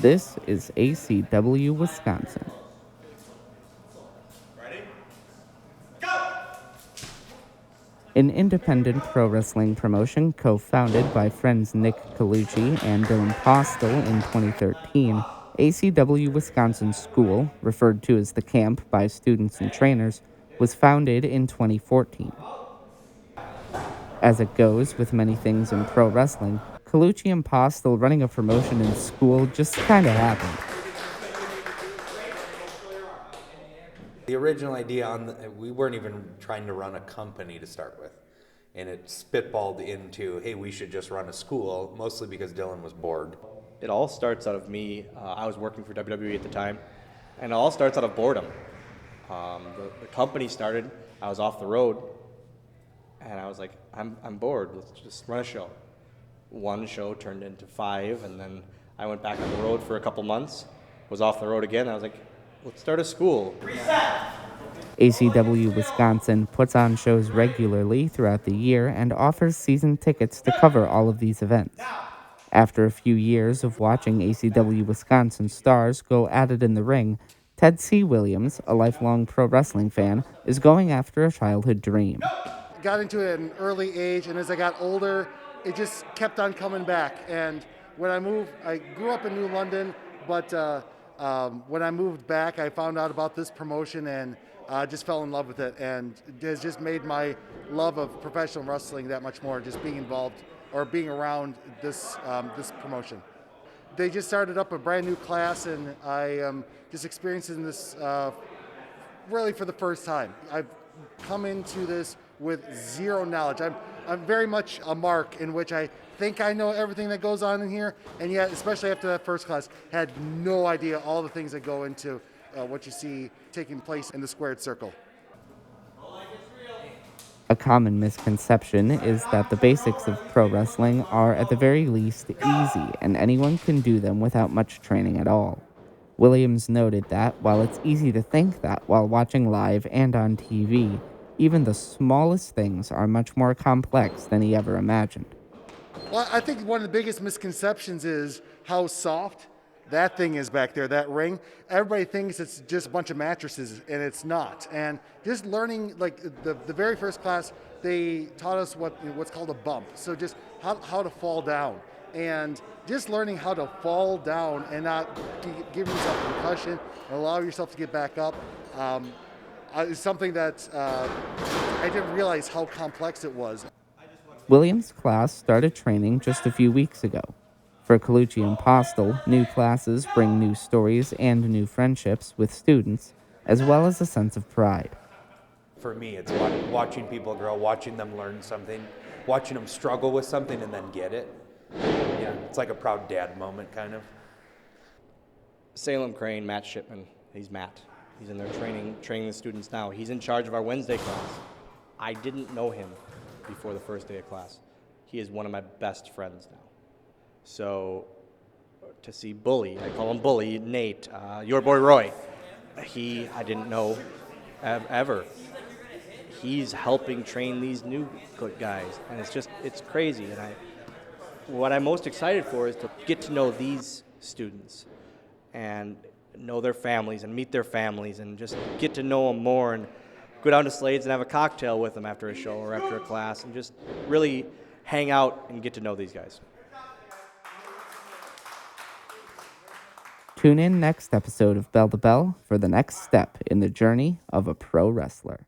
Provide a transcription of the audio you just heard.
This is ACW Wisconsin. An independent pro wrestling promotion co-founded by friends Nick Colucci and Dylan Postel in 2013, ACW Wisconsin School, referred to as the camp by students and trainers, was founded in 2014. As it goes with many things in pro wrestling, Colucci and Postel running a promotion in school just kinda happened. The original idea we weren't even trying to run a company to start with. And it spitballed into, hey, we should just run a school, mostly because Dylan was bored. It all starts out of me. I was working for WWE at the time, and it all starts out of boredom. The company started, I was off the road, and I was like, I'm bored, let's just run a show. One show turned into 5, and then I went back on the road for a couple months, was off the road again, and I was like, let's start a school. ACW Wisconsin puts on shows regularly throughout the year and offers season tickets to cover all of these events. After a few years of watching ACW Wisconsin stars go at it in the ring, Ted C. Williams, a lifelong pro wrestling fan, is going after a childhood dream. Got into it at an early age, and as I got older, it just kept on coming back. And when I moved, I grew up in New London, but when I moved back, I found out about this promotion and just fell in love with it, and it has just made my love of professional wrestling that much more, just being involved or being around this promotion. They just started up a brand new class, and I am just experiencing this really for the first time. I've come into this with zero knowledge. I'm very much a mark in which I think I know everything that goes on in here, and yet, especially after that first class, had no idea all the things that go into what you see taking place in the squared circle. A common misconception is that the basics of pro wrestling are at the very least easy and anyone can do them without much training at all. Williams noted that while it's easy to think that while watching live and on TV, even the smallest things are much more complex than he ever imagined. Well, I think one of the biggest misconceptions is how soft that thing is back there, that ring. Everybody thinks it's just a bunch of mattresses, and it's not. And just learning, like the very first class, they taught us what's called a bump. So just how to fall down. And just learning how to fall down and not give yourself a concussion and allow yourself to get back up is something that I didn't realize how complex it was. Williams' class started training just a few weeks ago. For Colucci and Postel, new classes bring new stories and new friendships with students, as well as a sense of pride. For me, it's watching people grow, watching them learn something, watching them struggle with something and then get it. Yeah, it's like a proud dad moment, kind of. Salem Crane, Matt Shipman, he's Matt. He's in there training the students now. He's in charge of our Wednesday class. I didn't know him before the first day of class. He is one of my best friends now. So to see Bully, I call him Bully, Nate, your boy Roy, I didn't know ever. He's helping train these new guys, and it's crazy. And what I'm most excited for is to get to know these students and know their families and meet their families and just get to know them more and go down to Slade's and have a cocktail with them after a show or after a class and just really hang out and get to know these guys. Tune in next episode of Bell to Bell for the next step in the journey of a pro wrestler.